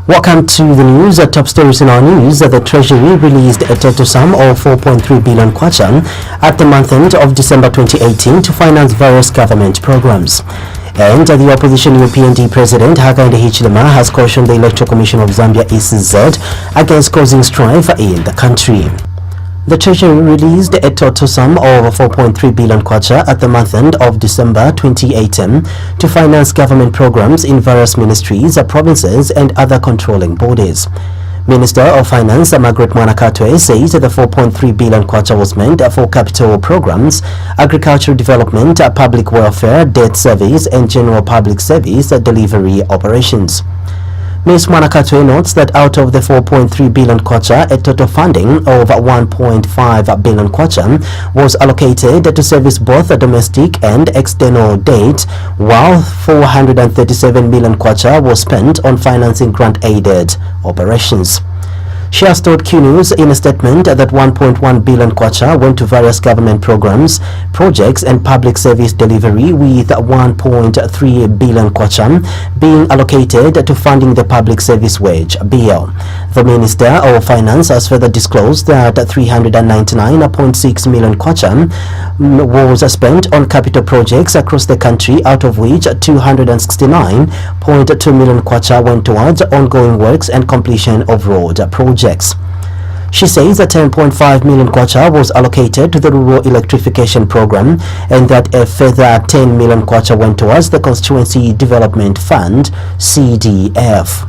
Welcome to the news. Top stories in our news. The Treasury released a total sum of 4.3 billion kwacha at the month end of December 2018 to finance various government programs. And the opposition UPND President Hakainde Hichilema has cautioned the Electoral Commission of Zambia ECZ against causing strife in the country. The Treasury released a total sum of 4.3 billion kwacha at the month end of December 2018 to finance government programs in various ministries, provinces and other controlling bodies. Minister of Finance Margaret Mwanakatwe says the 4.3 billion kwacha was meant for capital programs, agricultural development, public welfare, debt service and general public service delivery operations. Ms. Mwanakatwe notes that out of the 4.3 billion kwacha, a total funding of 1.5 billion kwacha was allocated to service both domestic and external debt, while 437 million kwacha was spent on financing grant-aided operations. She has told Q News in a statement that 1.1 billion kwacha went to various government programs, projects and public service delivery, with 1.3 billion kwacha being allocated to funding the public service wage bill. The Minister of Finance has further disclosed that 399.6 million kwacha was spent on capital projects across the country, out of which 269.2 million kwacha went towards ongoing works and completion of road projects. She says that 10.5 million kwacha was allocated to the Rural Electrification Program and that a further 10 million kwacha went towards the Constituency Development Fund, CDF.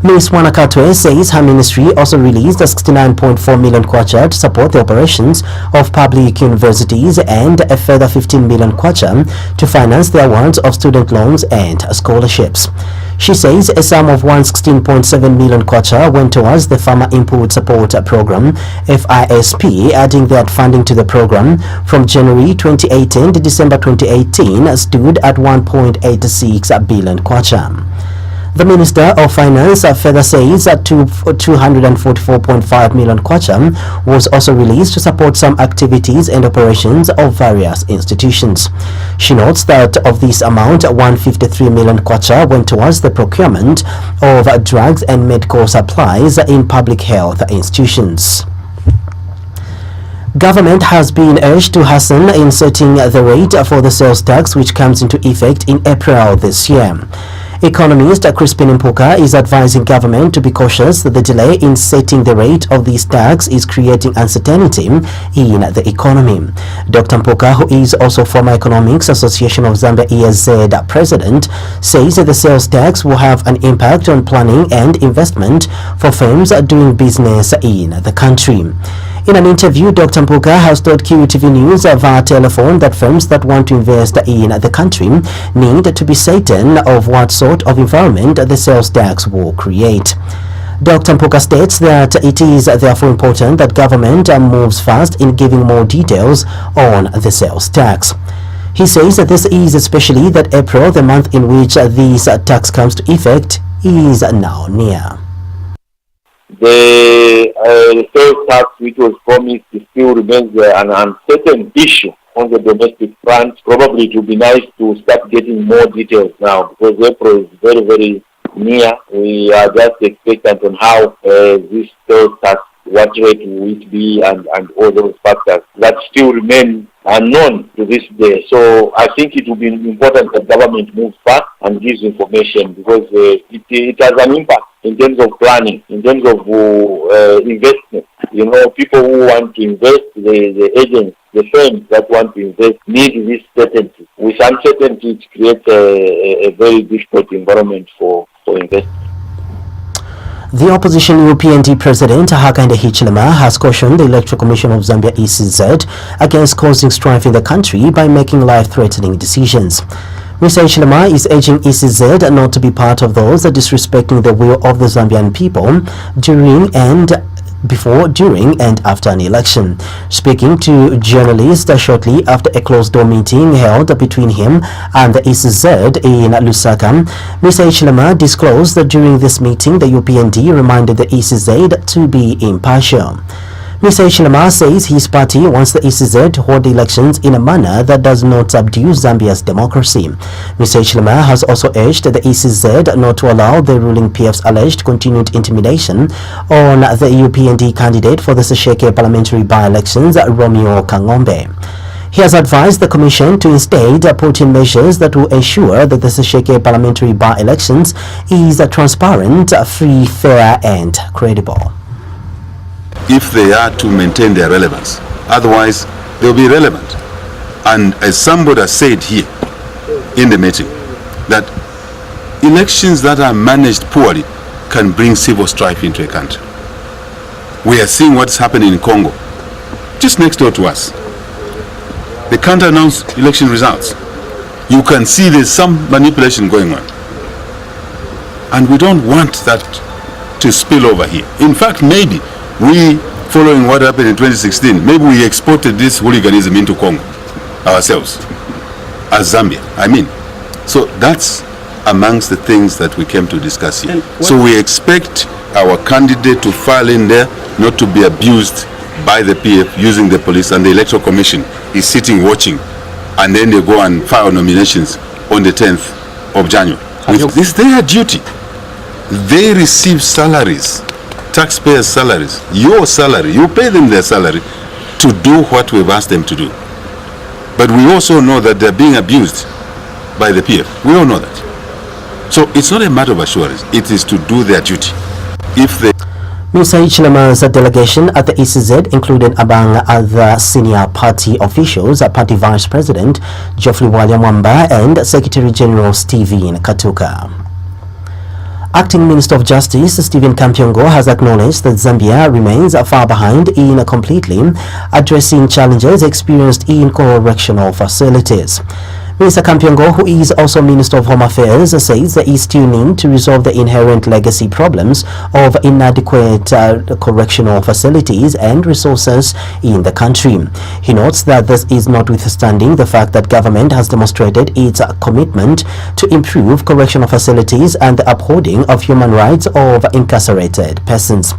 Ms. Mwanakatwe says her ministry also released 69.4 million kwacha to support the operations of public universities and a further 15 million kwacha to finance the awards of student loans and scholarships. She says a sum of 116.7 million kwacha went towards the Farmer Input Support Program, FISP, adding that funding to the program from January 2018 to December 2018 stood at 1.86 billion kwacha. The Minister of Finance further says that 244.5 million kwacha was also released to support some activities and operations of various institutions. She notes that of this amount, 153 million kwacha went towards the procurement of drugs and medical supplies in public health institutions. Government has been urged to hasten in setting the rate for the sales tax, which comes into effect in April this year. Economist Crispin Mpuka is advising government to be cautious that the delay in setting the rate of this tax is creating uncertainty in the economy. Dr. Mpuka, who is also former Economics Association of Zambia ESZ president, says that the sales tax will have an impact on planning and investment for firms doing business in the country. In an interview, Dr. Mpuka has told QTV News via telephone that firms that want to invest in the country need to be certain of what sort of environment the sales tax will create. Dr. Mpuka states that it is therefore important that government moves fast in giving more details on the sales tax. He says that this is especially that April, the month in which this tax comes to effect, is now near. The sales tax which was promised still remains an uncertain issue on the domestic front. Probably it would be nice to start getting more details now, because April is very, very near. We are just expectant on how this sales tax, what rate will it be, and all those factors that still remain unknown to this day. So I think it will be important that government moves fast and gives information, because it has an impact in terms of planning, in terms of investment. You know, people who want to invest, the agents, the firms that want to invest need this certainty. With uncertainty, it creates a very difficult environment for investment. The opposition UPND President Hakainde Hichilema has cautioned the Electoral Commission of Zambia ECZ against causing strife in the country by making life-threatening decisions. Mr. Hichilema is urging ECZ not to be part of those disrespecting the will of the Zambian people before, during and after an election. Speaking to journalists shortly after a closed-door meeting held between him and the ECZ in Lusaka, Mr. Hichilema disclosed that during this meeting the UPND reminded the ECZ to be impartial. Mr. Hichilema says his party wants the ECZ to hold elections in a manner that does not subdue Zambia's democracy. Mr. Hichilema has also urged the ECZ not to allow the ruling PF's alleged continued intimidation on the UPND candidate for the Sesheke parliamentary by-elections, Romeo Kangombe. He has advised the Commission to instead put in measures that will ensure that the Sesheke parliamentary by-elections is transparent, free, fair and credible. If they are to maintain their relevance, otherwise they'll be irrelevant. And as somebody has said here in the meeting, that elections that are managed poorly can bring civil strife into a country. We are seeing what's happening in Congo, just next door to us. They can't announce election results. You can see there's some manipulation going on. And we don't want that to spill over here. In fact, maybe we, following what happened in 2016, maybe we exported this hooliganism into Congo ourselves, as Zambia, I mean. So that's amongst the things that we came to discuss here. So we expect our candidate to file in there, not to be abused by the PF using the police, and the Electoral Commission is sitting watching, and then they go and file nominations on the 10th of January. This is their duty. They receive salaries, taxpayers' salaries, your salary, you pay them their salary to do what we've asked them to do. But we also know that they're being abused by the PF. We all know that. So it's not a matter of assurance, it is to do their duty. If they Mr. Hichilema's delegation at the ECZ included among other senior party officials, Party Vice President Geoffrey Wanyamwamba and Secretary General Stephen Katuka. Acting Minister of Justice Stephen Kampyongo has acknowledged that Zambia remains far behind in completely addressing challenges experienced in correctional facilities. Mr. Kampyongo, who is also Minister of Home Affairs, says there is still need to resolve the inherent legacy problems of inadequate correctional facilities and resources in the country. He notes that this is notwithstanding the fact that government has demonstrated its commitment to improve correctional facilities and the upholding of human rights of incarcerated persons.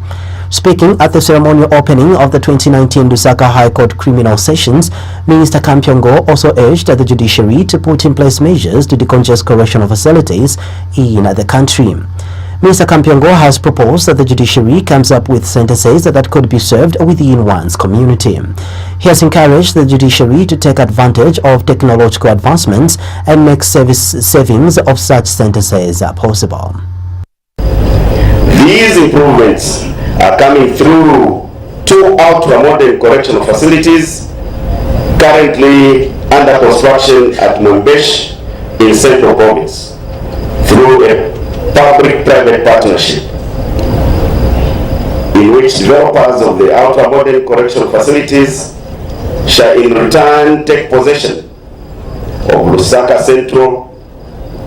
Speaking at the ceremonial opening of the 2019 Lusaka High Court Criminal Sessions, Minister Kampyongo also urged the judiciary to put in place measures to decongest correctional facilities in the country. Minister Kampyongo has proposed that the judiciary comes up with sentences that could be served within one's community. He has encouraged the judiciary to take advantage of technological advancements and make savings of such sentences possible. These improvements are coming through 2 ultra-modern correctional facilities currently under construction at Mombesh in Central Province through a public-private partnership in which developers of the ultra-modern correctional facilities shall in return take possession of Lusaka Central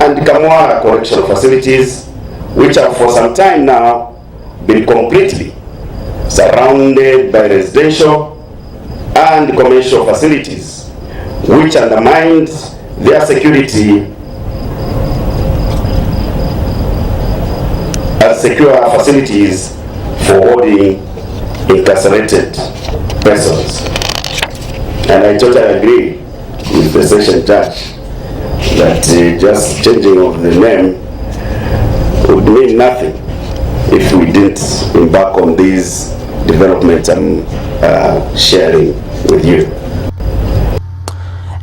and Kamwara correctional facilities, which have for some time now been completely surrounded by residential and commercial facilities, which undermines their security as secure facilities for holding incarcerated persons. And I totally agree with the session judge that just changing of the name would mean nothing if we didn't embark on these developments and sharing with you.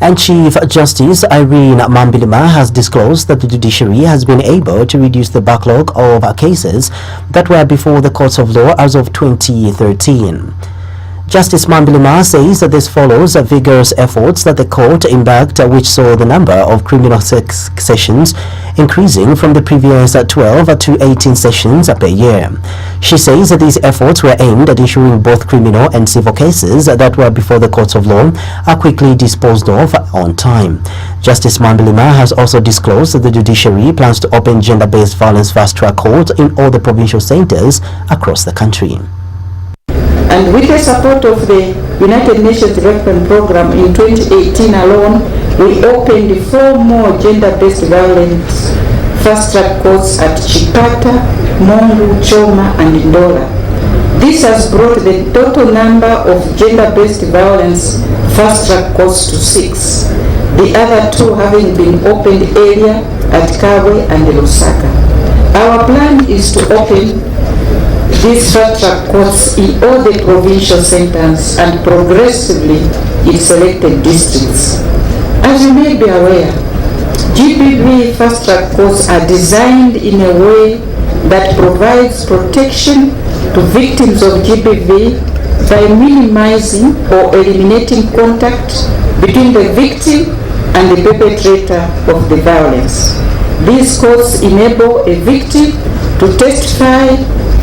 And Chief Justice Irene Mambilima has disclosed that the judiciary has been able to reduce the backlog of cases that were before the courts of law as of 2013. Justice Mambilima says that this follows vigorous efforts that the court embarked, which saw the number of criminal sessions increasing from the previous 12 to 18 sessions per year. She says that these efforts were aimed at ensuring both criminal and civil cases that were before the courts of law are quickly disposed of on time. Justice Mambilima has also disclosed that the judiciary plans to open gender-based violence fast-track courts in all the provincial centers across the country. And with the support of the United Nations Development Program in 2018 alone, we opened 4 more gender-based violence fast-track courts at Chipata, Mongu, Choma, and Ndola. This has brought the total number of gender-based violence fast-track courts to 6, the other 2 having been opened earlier at Kabwe and Lusaka. Our plan is to open these fast-track courts in all the provincial centers and progressively in selected districts. As you may be aware, GBV fast-track courts are designed in a way that provides protection to victims of GBV by minimizing or eliminating contact between the victim and the perpetrator of the violence. These courts enable a victim to testify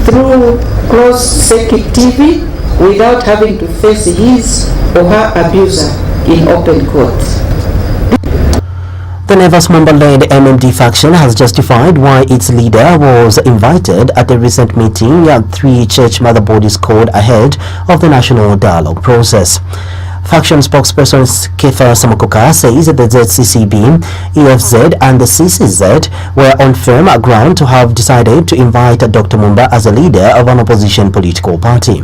through closed-circuit TV without having to face his or her abuser in open court. The Nevers member-led MMD faction has justified why its leader was invited at a recent meeting at 3 church mother bodies called ahead of the national dialogue process. Faction spokesperson Kefa Samakoka says that the ZCCB, EFZ and the CCZ were on firm ground to have decided to invite Dr. Mumba as a leader of an opposition political party.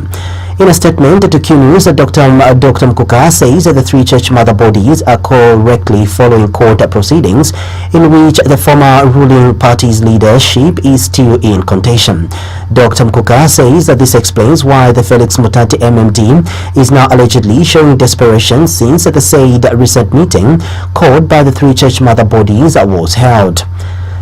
In a statement to Q News, Dr. Mkuka says that the 3 church mother bodies are correctly following court proceedings in which the former ruling party's leadership is still in contention. Dr. Mkuka says that this explains why the Felix Mutati MMD is now allegedly showing desperation since the said recent meeting called by the 3 church mother bodies was held.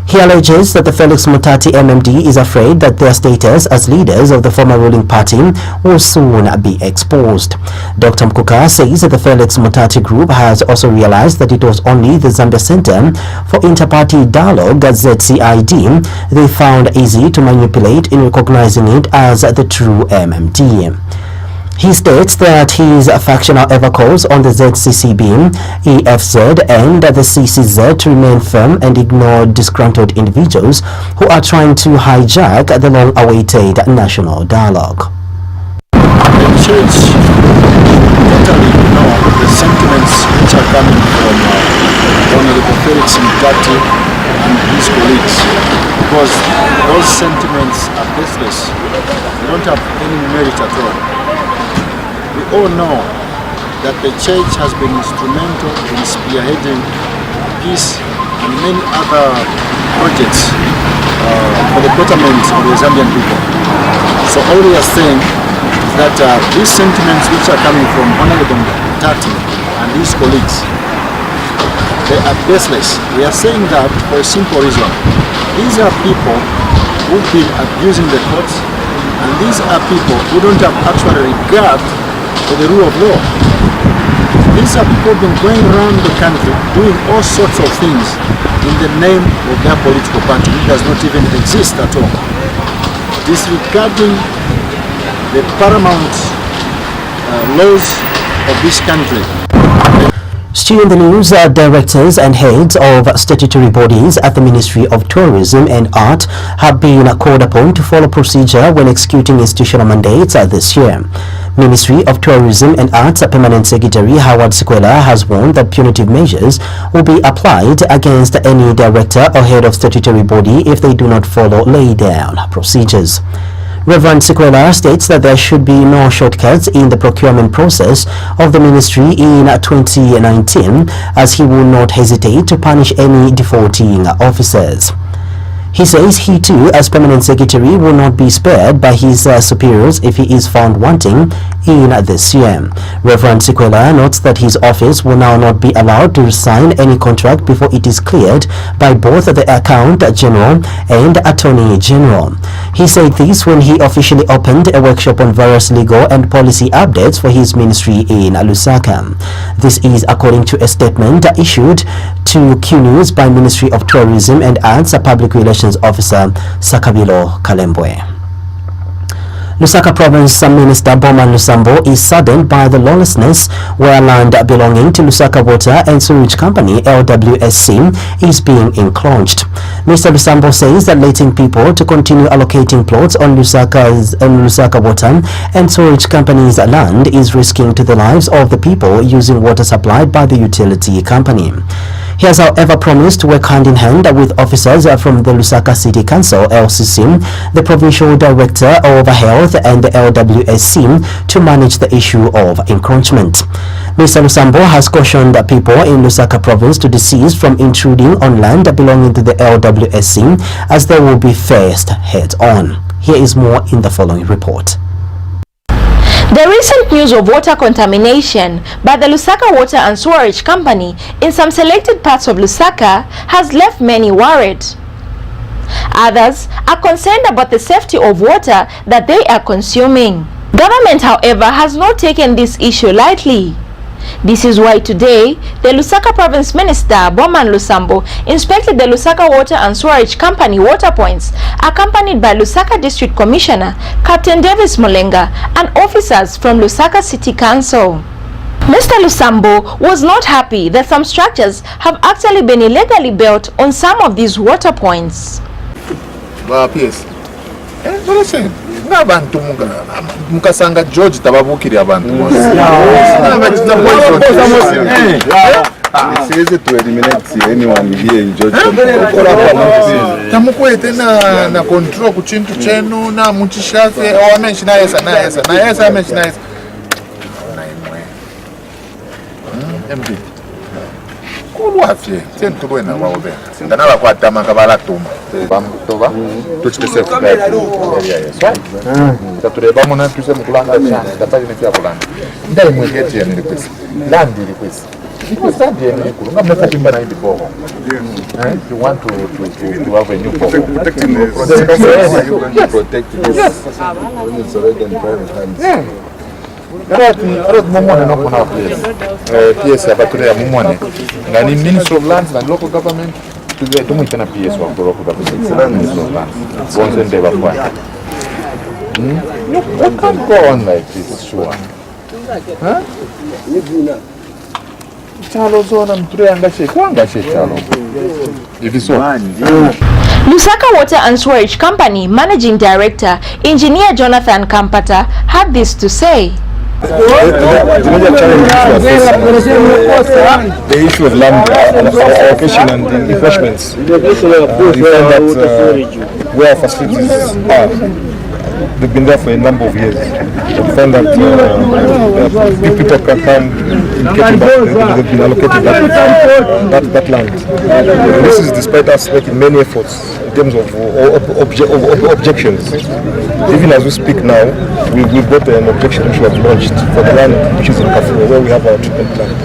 He alleges that the Felix Mutati MMD is afraid that their status as leaders of the former ruling party will soon be exposed. Dr. Mkuka says that the Felix Mutati group has also realized that it was only the Zambia Center for Inter-Party Dialogue, ZCID, they found easy to manipulate in recognizing it as the true MMD. He states that his faction, however, calls on the ZCCB, EFZ and the CCZ to remain firm and ignore disgruntled individuals who are trying to hijack the long-awaited national dialogue. The church totally ignore the sentiments which are coming from Honorable Felix Mutati and his colleagues, because those sentiments are baseless. They don't have any merit at all. We all know that the church has been instrumental in spearheading peace and many other projects for the betterment of the Zambian people. So all we are saying is that these sentiments which are coming from Honorable Tati and his colleagues, they are baseless. We are saying that for a simple reason. These are people who've been abusing the courts, and these are people who don't have actual regard for the rule of law. These are people who've been going around the country doing all sorts of things in the name of their political party, which does not even exist at all, disregarding the paramount laws of this country. Still in the news, directors and heads of statutory bodies at the Ministry of Tourism and Art have been called upon to follow procedure when executing institutional mandates this year. Ministry of Tourism and Arts Permanent Secretary Howard Sikwela has warned that punitive measures will be applied against any director or head of statutory body if they do not follow laid-down procedures. Reverend Sikwela states that there should be no shortcuts in the procurement process of the ministry in 2019, as he will not hesitate to punish any defaulting officers. He says he too, as permanent secretary, will not be spared by his superiors if he is found wanting in this year. Reverend Sikwela notes that his office will now not be allowed to sign any contract before it is cleared by both the Accountant General and Attorney General. He said this when he officially opened a workshop on various legal and policy updates for his ministry in Lusaka. This is according to a statement issued to Q News by Ministry of Tourism and Arts Public Relations Officer Sakabilo Kalembwe. Lusaka Province Minister Bowman Lusambo is saddened by the lawlessness where land belonging to Lusaka Water and Sewage Company LWSC is being encroached. Mr. Lusambo says that letting people to continue allocating plots on Lusaka Water and Sewage Company's land is risking to the lives of the people using water supplied by the utility company. He has, however, promised to work hand in hand with officers from the Lusaka City Council, LCC, the Provincial Director of Health North and the LWSC to manage the issue of encroachment. Mr. Lusambo has cautioned people in Lusaka province to desist from intruding on land belonging to the LWSC as they will be faced head-on. Here is more in the following report. The recent news of water contamination by the Lusaka Water and Sewerage Company in some selected parts of Lusaka has left many worried. Others are concerned about the safety of water that they are consuming. Government, however, has not taken this issue lightly. This is why today, the Lusaka Province Minister, Bowman Lusambo, inspected the Lusaka Water and Sewerage Company water points, accompanied by Lusaka District Commissioner, Captain Davis Molenga, and officers from Lusaka City Council. Mr. Lusambo was not happy that some structures have actually been illegally built on some of these water points. N'abantu mukasanga George tababukiri abantu says to eliminate anyone here in George tamukwete na control ku chintu chenu na muchishafe amenshi na yesa amenshi na yesa MD kulwafye tentulwe na baobe ndanaba kwatama kabala tuma bamutoba tuchitese tatureba mona tuse mukulanga cyane ndapari n'icyo kulanga ndai mwegeti yani request land request because that the nikuru ngamwe fatimba na indiboho you want to have a new boho protecting the protect this when it's already in private hands. Arot mumone no kuna PS abature ya mumone ngani Ministry of Lands and Local Government tumwitana PS wa local government Ministry of Lands bonze ndeba kwa what can go on like this sure chalo zona mture angashe kwangashe chalo hivi so Lusaka Water and Sewerage Company Managing Director Engineer Jonathan Kampata had this to say. The major challenge the issue of land allocation and refreshments. We find that where facilities are, they've been there for a number of years. We find that people can come in getting back, they've been allocated that land. And this is despite us making many efforts in terms of objections. Even as we speak now, we've got an objection which we have launched for the land which is in Kafue, where we have our treatment plant.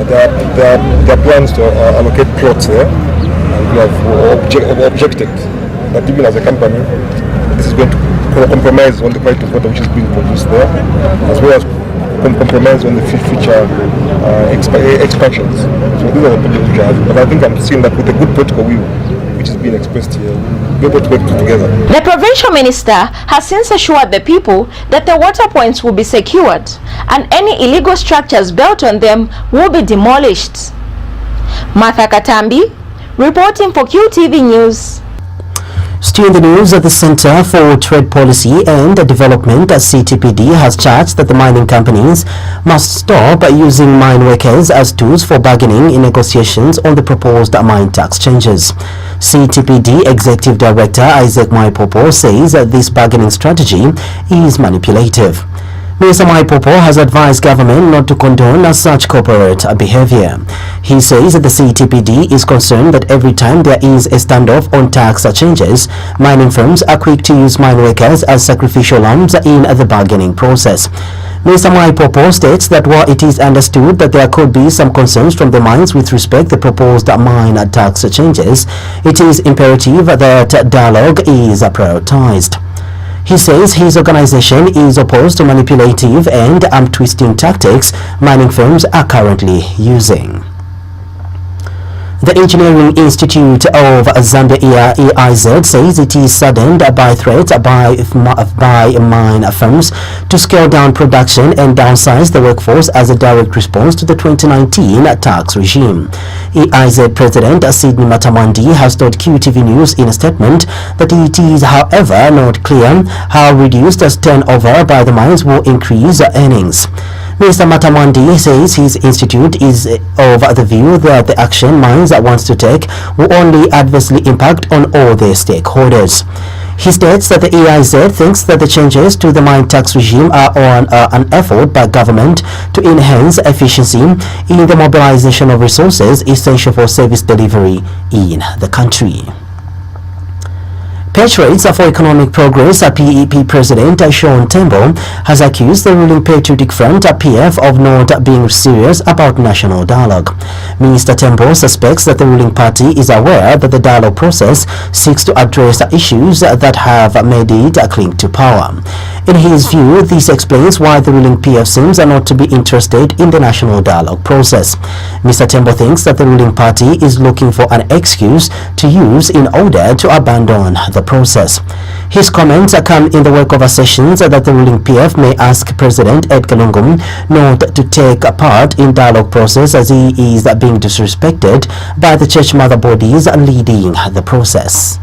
There are plans to allocate plots there, and we have objected that even as a company, this is going to compromise on the quality of water which is being produced there, as well as compromise on the future expansions. So these are the problems which I have. But I think I'm seeing that with a good political will, which is being expressed here, we're able to work together. The provincial minister has since assured the people that the water points will be secured and any illegal structures built on them will be demolished. Martha Katambi, reporting for QTV News. Still in the news, the Center for Trade Policy and Development, CTPD, has charged that the mining companies must stop using mine workers as tools for bargaining in negotiations on the proposed mine tax changes. CTPD Executive Director Isaac Maipopo says that this bargaining strategy is manipulative. Mr. Maipopo has advised government not to condone such corporate behavior. He says that the CTPD is concerned that every time there is a standoff on tax changes, mining firms are quick to use mine workers as sacrificial lambs in the bargaining process. Mr. Maipopo states that while it is understood that there could be some concerns from the mines with respect to the proposed mine tax changes, it is imperative that dialogue is prioritized. He says his organization is opposed to manipulative and arm-twisting tactics mining firms are currently using. The Engineering Institute of Zambia, EIZ, says it is saddened by threats by mine firms to scale down production and downsize the workforce as a direct response to the 2019 tax regime. EIZ President Sidney Matamwandi has told QTV News in a statement that it is, however, not clear how reduced turnover by the mines will increase earnings. Mr. Matamwandi says his institute is of the view that the action mines wants to take will only adversely impact on all their stakeholders. He states that the EIZ thinks that the changes to the mine tax regime are an effort by government to enhance efficiency in the mobilization of resources essential for service delivery in the country. Patriots for Economic Progress, PEP President Sean Tembo has accused the ruling Patriotic Front, PF, of not being serious about national dialogue. Minister Tembo suspects that the ruling party is aware that the dialogue process seeks to address issues that have made it cling to power. In his view, this explains why the ruling PF seems not to be interested in the national dialogue process. Mr. Tembo thinks that the ruling party is looking for an excuse to use in order to abandon the process. His comments come in the wake of assertions that the ruling PF may ask President Edgar Lungu not to take part in dialogue process as he is being disrespected by the church mother bodies leading the process.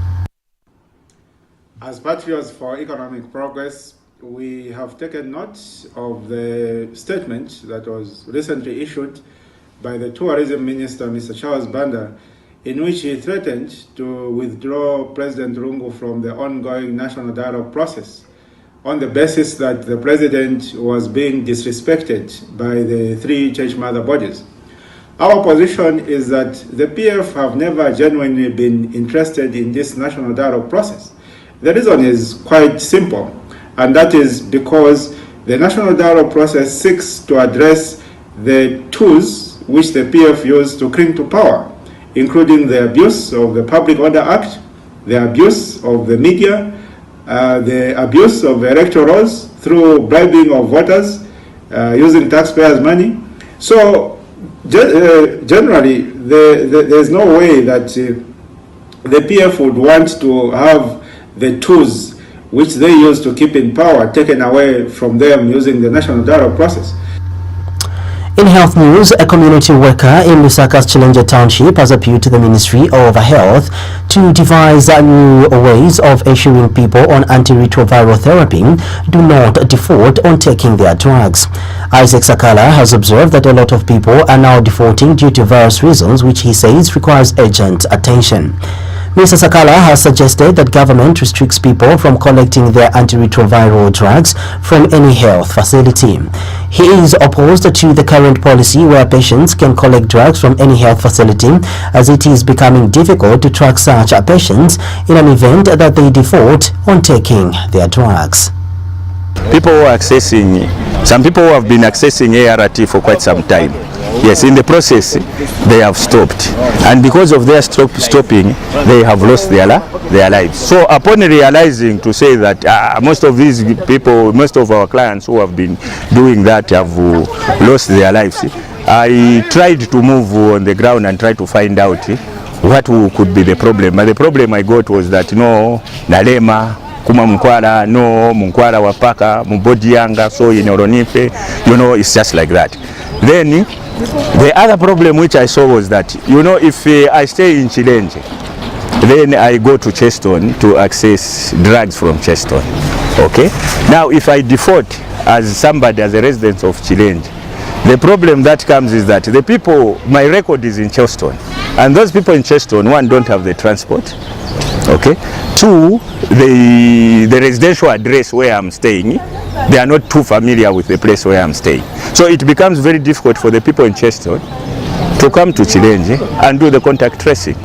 As Patriots for Economic Progress, we have taken note of the statement that was recently issued by the Tourism Minister, Mr. Charles Banda, in which he threatened to withdraw President Lungu from the ongoing national dialogue process on the basis that the president was being disrespected by the three church mother bodies. Our position is that the PF have never genuinely been interested in this national dialogue process. The reason is quite simple, and that is because the national dialogue process seeks to address the tools which the PF used to cling to power, including the abuse of the Public Order Act, the abuse of the media, the abuse of electoral rolls through bribing of voters using taxpayers' money. So generally, there's no way that the PF would want to have the tools which they use to keep in power taken away from them using the national dialogue process. In health news, a community worker in Lusaka's Chilenje Township has appealed to the Ministry of Health to devise new ways of ensuring people on antiretroviral therapy do not default on taking their drugs. Isaac Sakala has observed that a lot of people are now defaulting due to various reasons, which he says requires urgent attention. Mr. Sakala has suggested that government restricts people from collecting their antiretroviral drugs from any health facility. He is opposed to the current policy where patients can collect drugs from any health facility, as it is becoming difficult to track such patients in an event that they default on taking their drugs. People who are accessing, some people who have been accessing ART for quite some time. Yes, in the process, they have stopped. And because of their stopping, they have lost their lives. So upon realizing to say that most of these people, most of our clients who have been doing that have lost their lives, I tried to move on the ground and try to find out what could be the problem. But the problem I got was that no, Nalema, Kuma Mkwara, no, Mkwara Wapaka, Mbodi Yanga, so in Oronife, you know, it's just like that. Then the other problem which I saw was that, you know, if I stay in Chilenje, then I go to Cheston to access drugs from Cheston. Okay? Now, if I default as somebody, as a resident of Chilenje, the problem that comes is that the people, my record is in Cheston, and those people in Cheston, one, don't have the transport. Okay? Two, the residential address where I'm staying, they are not too familiar with the place where I'm staying. So it becomes very difficult for the people in Cheston to come to Chilenje and do the contact tracing.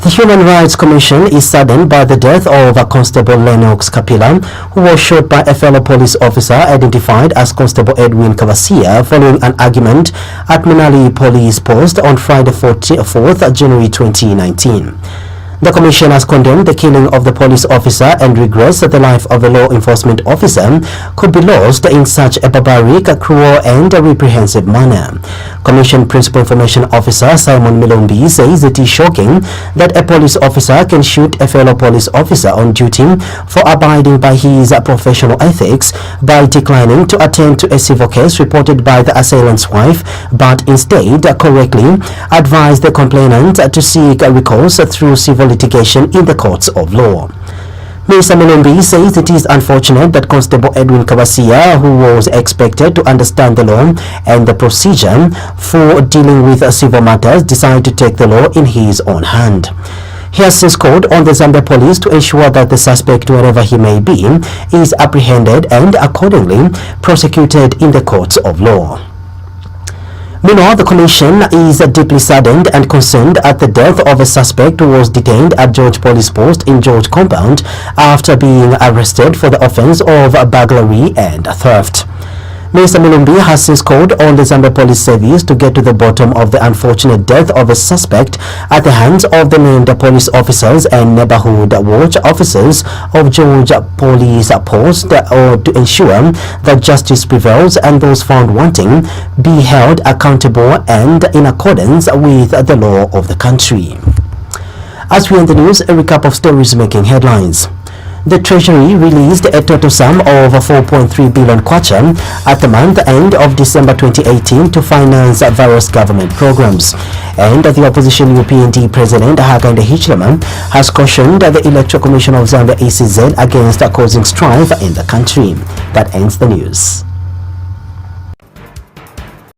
The Human Rights Commission is saddened by the death of Constable Lennox Kapila, who was shot by a fellow police officer identified as Constable Edwin Kavasia following an argument at Minali Police Post on Friday 4th January 2019. The Commission has condemned the killing of the police officer and regrets that the life of a law enforcement officer could be lost in such a barbaric, cruel and reprehensible manner. Commission Principal Information Officer Simon Milombi says it is shocking that a police officer can shoot a fellow police officer on duty for abiding by his professional ethics by declining to attend to a civil case reported by the assailant's wife, but instead correctly advised the complainant to seek recourse through civil litigation in the courts of law. Mr. Mulumbi says it is unfortunate that Constable Edwin Kavasia, who was expected to understand the law and the procedure for dealing with civil matters, decided to take the law in his own hand. He has since called on the Zambia police to ensure that the suspect, wherever he may be, is apprehended and accordingly prosecuted in the courts of law. Meanwhile, the commission is deeply saddened and concerned at the death of a suspect who was detained at George Police Post in George Compound after being arrested for the offense of burglary and theft. Minister Mulumbi has since called on the Zambia Police Service to get to the bottom of the unfortunate death of a suspect at the hands of the named police officers and neighborhood watch officers of George Police Post, or to ensure that justice prevails and those found wanting be held accountable and in accordance with the law of the country. As we end the news, a recap of stories making headlines. The Treasury released a total sum of 4.3 billion kwacha at the month end of December 2018 to finance various government programs. And the opposition UPND President Hakainde Hichilema has cautioned the Electoral Commission of Zambia ECZ against causing strife in the country. That ends the news.